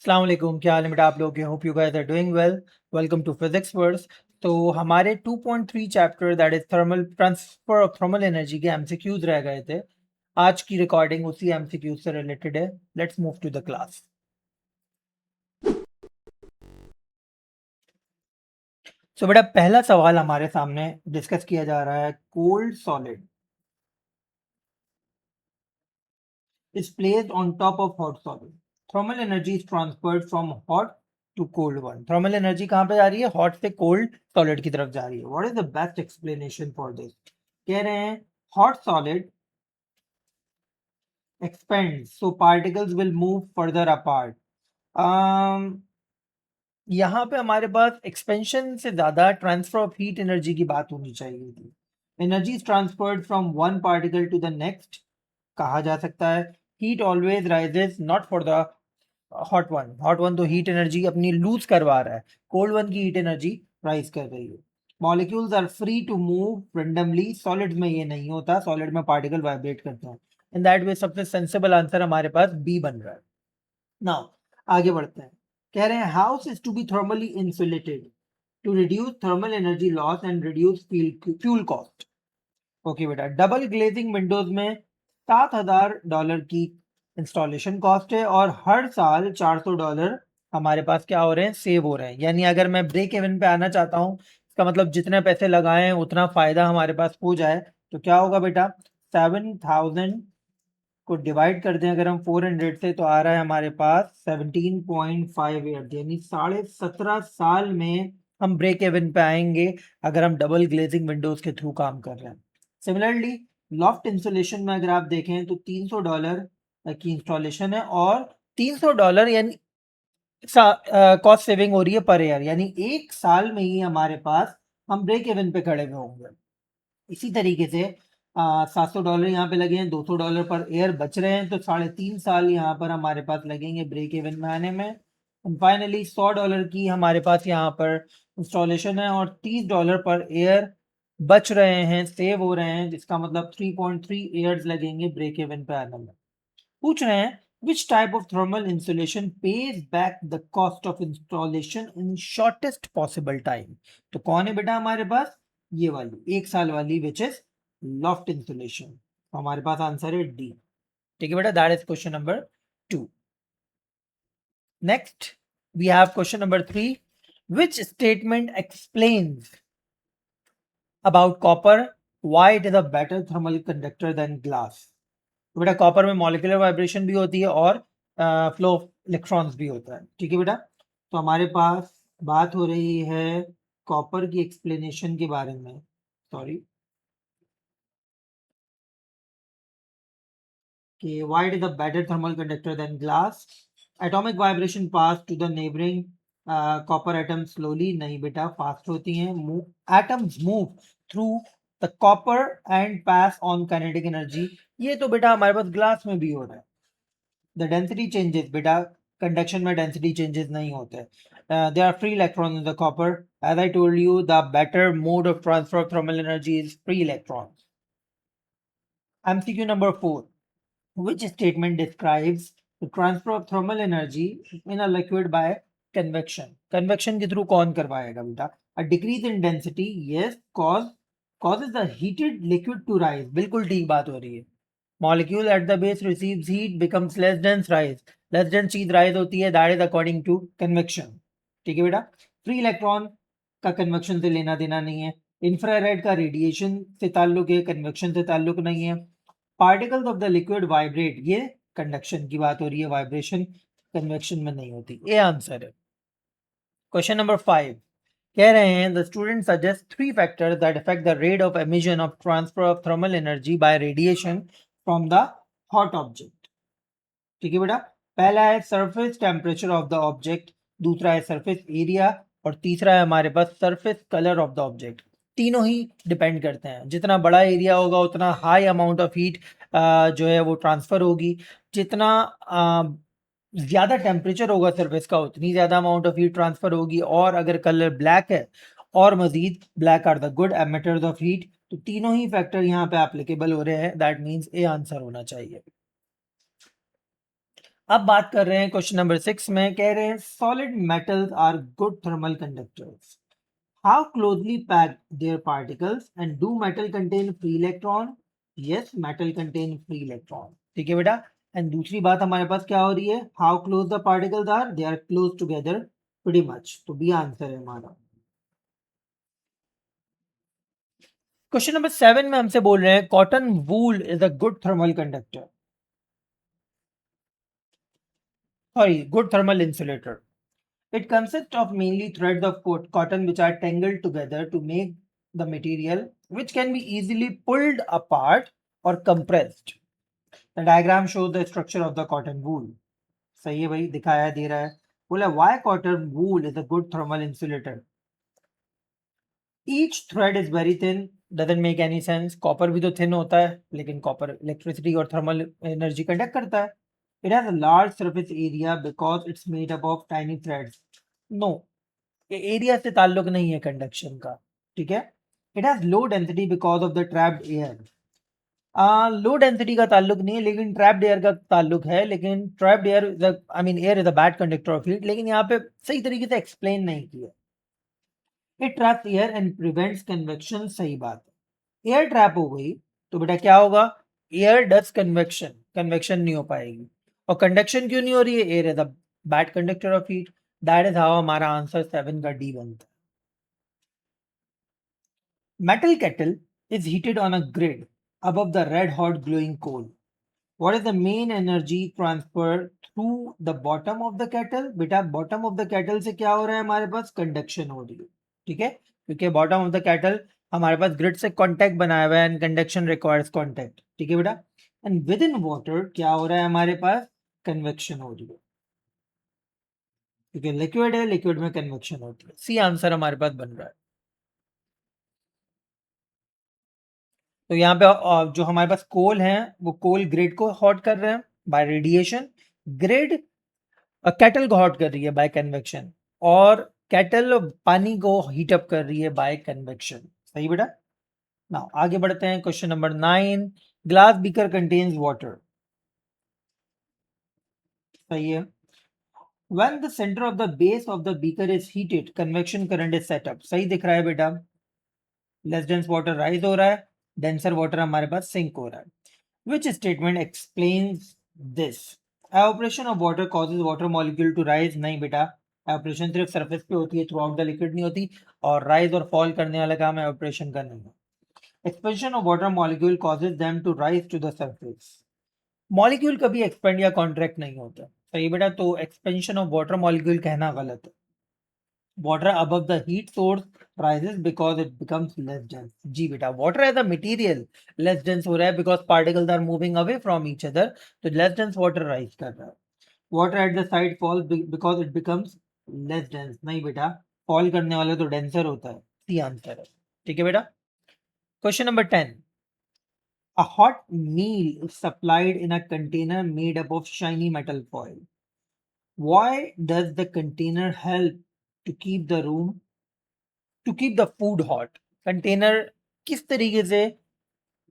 अस्सलाम वालेकुम, क्या हाल है बेटा आप लोग के। Hope you guys are doing well. Welcome to physics verse. तो हमारे 2.3 chapter that is thermal transfer of thermal energy के एमसीक्यूज रह गए थे। आज की रिकॉर्डिंग उसी एमसीक्यूज से रिलेटेड है। Let's move to the class. So बेटा पहला सवाल हमारे सामने डिस्कस किया जा रहा है। Cold solid is placed on top of hot solid. Thermal energy is transferred from hot to cold one. Thermal energy कहाँ पे जा रही है? Hot से cold solid की तरफ जा रही है. What is the best explanation for this? कह रहे हैं hot solid expands, so particles will move further apart. यहाँ पे हमारे पास एक्सपेंशन से ज्यादा ट्रांसफर ऑफ हीट एनर्जी की बात होनी चाहिए थी। Energy is transferred from one particle to the next कहा जा सकता है। Heat always rises not for the hot one तो हीट एनर्जी अपनी लूज करवा रहा है, कोल्ड वन की हीट एनर्जी राइज कर रही है। Molecules are free to move randomly, solid में ये नहीं होता, सॉलिड में पार्टिकल वाइब्रेट करते हैं। इन दैट वे सबसे सेंसिबल आंसर हमारे पास बी बन रहा है। नाउ आगे बढ़ते हैं। कह रहे हैं house is to be thermally insulated to reduce thermal energy loss and reduce fuel cost. Okay बेटा, डबल ग्लेजिंग विंडोज में $7,000 की इंस्टॉलेशन कॉस्ट है और हर साल $400 हमारे पास क्या हो रहे हैं, सेव हो रहे हैं। यानी अगर मैं ब्रेक इवन पे आना चाहता हूँ, इसका मतलब जितने पैसे लगाए हैं उतना फायदा हमारे पास हो जाए, तो क्या होगा बेटा, 7,000 को डिवाइड कर दें अगर हम 400 से, तो आ रहा है हमारे पास 17.58, यानी 17.5 साल में हम ब्रेक इवन पे आएंगे अगर हम डबल ग्लेजिंग विंडोज के थ्रू काम कर रहे हैं। सिमिलरली लॉफ्ट इंसुलेशन में अगर आप देखें तो $300 की इंस्टॉलेशन है और $300 यानी कॉस्ट सेविंग हो रही है पर ईयर, यानी एक साल में ही हमारे पास हम ब्रेक इवन पे खड़े हुए होंगे। इसी तरीके से $700 यहाँ पे लगे हैं, $200 पर एयर बच रहे हैं, तो 3.5 साल यहाँ पर हमारे पास लगेंगे ब्रेक इवन में आने में। फाइनली $100 की हमारे पास यहाँ पर इंस्टॉलेशन है और $30 पर एयर बच रहे हैं, सेव हो रहे हैं, जिसका मतलब 3.3 ईयर्स लगेंगे ब्रेक इवन पे आने में। पूछ रहे हैं which type of thermal insulation pays back the cost of installation in shortest possible time। तो कौन है बेटा हमारे पास, ये वाली एक साल वाली विच इज लॉफ्ट इंसुलेशन। तो हमारे पास आंसर है डी। ठीक है बेटा, that is question number 2। Next we have question number 3। which statement explains about copper why it is a better thermal conductor than glass। तो बेटा कॉपर में मॉलिक्यूलर वाइब्रेशन भी होती है और फ्लो ऑफ इलेक्ट्रॉन्स भी होता है। ठीक है बेटा, तो हमारे पास बात हो रही है कॉपर की एक्सप्लेनेशन के बारे में। सॉरी, कि why it is a better thermal conductor than glass। atomic vibration pass to the neighboring copper atom slowly, नहीं बेटा फास्ट होती हैं। atoms move through the copper and pass on kinetic energy। ये तो बेटा हमारे पास ग्लास में भी हो रहा है। the density changes beta, conduction में density changes नहीं होते। there are free electrons in the copper, as I told you the better mode of transfer of thermal energy is free electrons। MCQ number 4, which statement describes the transfer of thermal energy in a liquid by convection। convection के through कौन करवाएगा बेटा, a decrease in density, yes, causes the heated liquid to rise। बिल्कुल ठीक बात हो रही है। molecule at the base receives heat becomes less dense, rise, less dense चीज rise होती है, that is according to convection। ठीक है बेटा, फ्री इलेक्ट्रॉन का कन्वेक्शन से लेना देना नहीं है, इंफ्रारेड का रेडिएशन से ताल्लुक है, कन्वेक्शन से ताल्लुक नहीं है। Particles of the liquid vibrate, ये कंडक्शन की बात हो रही है, वाइब्रेशन कन्वेक्शन में नहीं होती। ए आंसर है। क्वेश्चन नंबर 5 कह रहे हैं the student suggest 3 factors that affect the rate of emission of transfer of thermal energy by radiation from the hot object. ठीक है बेटा, पहला है surface temperature of the object, दूसरा है सरफेस एरिया और तीसरा है हमारे पास surface colour of the object. तीनों ही डिपेंड करते हैं, जितना बड़ा एरिया होगा उतना हाई अमाउंट ऑफ हीट जो है वो ट्रांसफर होगी, जितना ज्यादा टेम्परेचर होगा सरफेस का उतनी ज्यादा अमाउंट ऑफ हीट ट्रांसफर होगी। और अगर कलर ब्लैक है और मजीद black are the good emitters of heat. तो तीनों ही फैक्टर यहाँ पे एप्लीकेबल हो रहे हैं, दैट मीन्स ए आंसर होना चाहिए। अब बात कर रहे हैं क्वेश्चन नंबर 6 में, कह रहे हैं solid metals are good thermal conductors. How closely packed their particles, and do metal contain free electron? Yes, metal contain free electron. ठीक है बेटा. एंड दूसरी बात हमारे पास क्या हो रही है, how close the particles are, they are close together pretty much. तो बी आंसर है हमारा. क्वेश्चन नंबर 7 में हमसे बोल रहे हैं cotton wool is a good thermal conductor, sorry good thermal insulator. It consists of mainly threads of cotton which are tangled together to make the material, which can be easily pulled apart or compressed. The diagram shows the structure of the cotton wool. सही है भाई, दिखाया दे रहा है. बोला why cotton wool is a good thermal insulator. Each thread is very thin. Doesn't make any sense. Copper भी तो thin होता है, लेकिन कॉपर इलेक्ट्रिसिटी और थर्मल एनर्जी कंडक्ट करता है. It has a large surface area because it's made up of tiny threads. No, area से ताल्लुक नहीं है कंडक्शन का. ठीक है. It has low density because of the trapped air. Low density का ताल्लुक नहीं है, लेकिन ट्रैप्ड एयर का ताल्लुक है. लेकिन trapped air, I mean air is a bad conductor of heat, लेकिन यहाँ पे सही तरीके से एक्सप्लेन नहीं किया. It traps air and prevents convection. सही बात है. एयर ट्रैप हो गई तो बेटा क्या होगा, एयर डज कन्वेक्शन, कन्वेक्शन नहीं हो पाएगी. और कंडक्शन क्यों नहीं हो रही है, air is a bad conductor of heat. That is how हमारा आंसर 7 का डी बनता है. Metal kettle is heated on a grid above the red hot glowing coal. What is the main energy transfer through the bottom of the kettle? बेटा bottom of the kettle से क्या हो रहा है, हमारे पास conduction हो रही है. ठीक है, क्योंकि bottom of the kettle हमारे पास grid से contact बनाया हुआ है and conduction requires contact. ठीक है बेटा. And within water क्या हो रहा है हमारे पास, convection हो रही है, क्योंकि liquid है, liquid में convection होती है. सी आंसर हमारे पास बन रहा है. तो यहाँ पे जो हमारे पास कोल है, वो कोल ग्रिड को हॉट कर रहे हैं बाय रेडिएशन. ग्रिड कैटल को हॉट कर रही है बाय कन्वेक्शन, और कैटल पानी को हीट अप कर रही है बाय कन्वेक्शन. सही बेटा. नाउ आगे बढ़ते हैं. Question number 9, glass beaker contains water. सही है. When the center of the base of the beaker is heated, convection current is set up. सही दिख रहा है बेटा. लेस डेंस वाटर राइज हो रहा है, डेंसर वाटर हमारे पास सिंक हो रहा है. Which statement explains this? Evaporation of water causes water molecule to rise. नहीं बेटा, evaporation सिर्फ surface पे होती है, throughout the liquid नहीं होती. और rise और fall करने वाला काम evaporation का नहीं है. Expansion of water molecule causes them to rise to the surface. Molecule कभी expand या contract नहीं होता. सही बेटा. तो expansion of water molecule कहना गलत है. Water above the heat source rises because it becomes less dense. जी बेटा, water as a material less dense हो रहा है because particles are moving away from each other. तो less dense water rise कर रहा है. Water at the side falls because it becomes less dense. नहीं बेटा, fall करने वाला तो denser होता है. सी आंसर है. ठीक है बेटा. Question number 10. A hot meal is supplied in a container made up of shiny metal foil. Why does the container help to keep the room to keep the food hot. Container किस तरीके से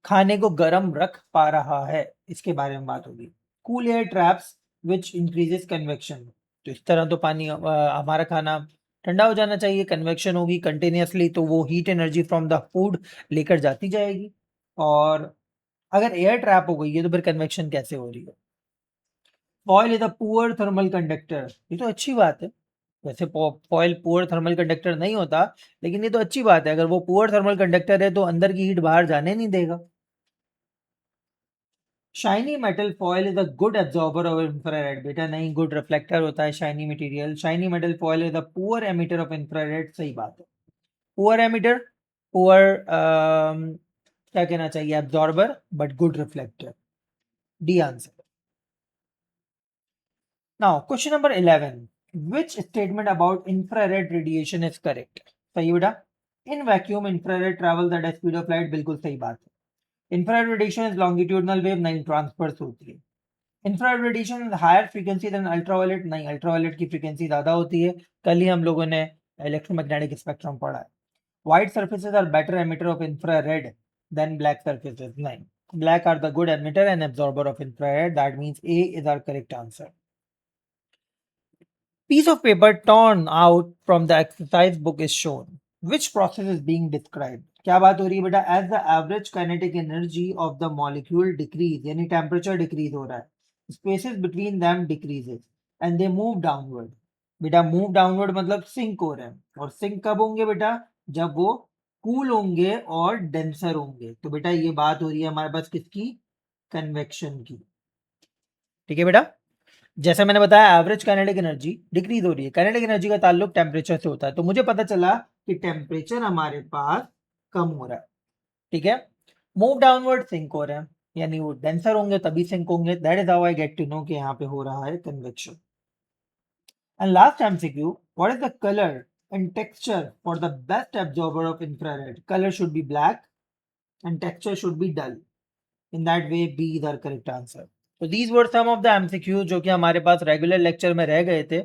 खाने को गर्म रख पा रहा है, इसके बारे में बात होगी. Cool air traps which increases convection. तो इस तरह तो पानी हमारा खाना ठंडा हो जाना चाहिए. कन्वेक्शन होगी कंटिन्यूसली, तो वो heat energy from the food लेकर जाती जाएगी. और अगर एयर ट्रैप हो गई है तो फिर कन्वेक्शन कैसे हो रही है. Foil is a poor thermal conductor. ये तो अच्छी बात है. वैसे फॉयल पुअर थर्मल कंडक्टर नहीं होता, लेकिन ये तो अच्छी बात है. अगर वो पुअर थर्मल कंडक्टर है तो अंदर की हीट बाहर जाने नहीं देगा. Shiny metal foil is a good absorber of infrared. बेटा नहीं, गुड रिफ्लेक्टर होता है shiny material. Shiny metal foil is a poor emitter of infrared. सही बात है. पुअर एमिटर, पुअर क्या कहना चाहिए, absorber but good reflector. D answer. Now question number 11. Which statement about infrared radiation is correct? सही बेटा. In vacuum, infrared travels at the speed of light. बिल्कुल सही बात है. Infrared radiation is longitudinal wave. नहीं, ट्रांसवर्स होती है. Infrared radiation is higher frequency than ultraviolet. नहीं, अल्ट्रावायलेट की फ्रीक्वेंसी ज्यादा होती है. कल ही हम लोगों ने इलेक्ट्रोमैग्नेटिक स्पेक्ट्रम पढ़ा है. White surfaces are better emitter of infrared than black surfaces. नहीं, black are the good emitter and absorber of infrared. That means A is our correct answer. piece of paper torn out from the exercise book is shown. Which process is being described? क्या बात हो रही है बेटा? As the average kinetic energy of the molecule decrease, यानी temperature decrease हो रहा है, spaces between them decreases and they move downward. बेटा move downward मतलब sink हो रहे हैं, और sink कब होंगे बेटा? जब वो cool होंगे और denser होंगे. तो बेटा ये बात हो रही है हमारे पास किसकी? Convection की. ठीक है बेटा? जैसे मैंने बताया एवरेज काइनेटिक एनर्जी डिक्रीज हो रही है. काइनेटिक एनर्जी का ताल्लुक टेम्परेचर से होता है, तो मुझे पता चला कि टेम्परेचर हमारे पास कम हो रहा है. ठीक है, मूव डाउनवर्ड सिंक हो रहे हैं, यानी वो डेंसर होंगे तभी सिंक होंगे. That is how I get to know कि यहाँ पे हो रहा है convection. And last MCQ, what is the colour and texture for the best absorber of infrared? Colour should be black and texture should be dull. In that way B is our correct answer. तो these were some of the MCQ जो कि हमारे पास regular lecture में रह गए थे.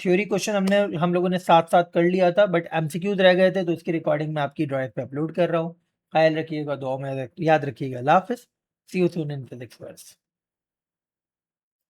Theory question हम लोगों ने साथ साथ कर लिया था, बट एमसीक्यूज रह गए थे, तो उसकी रिकॉर्डिंग मैं आपकी ड्राइव पे अपलोड कर रहा हूँ. ख्याल रखिएगा, दुआ में याद रखिएगा. अल्लाह हाफिज़. See you soon in physics verse.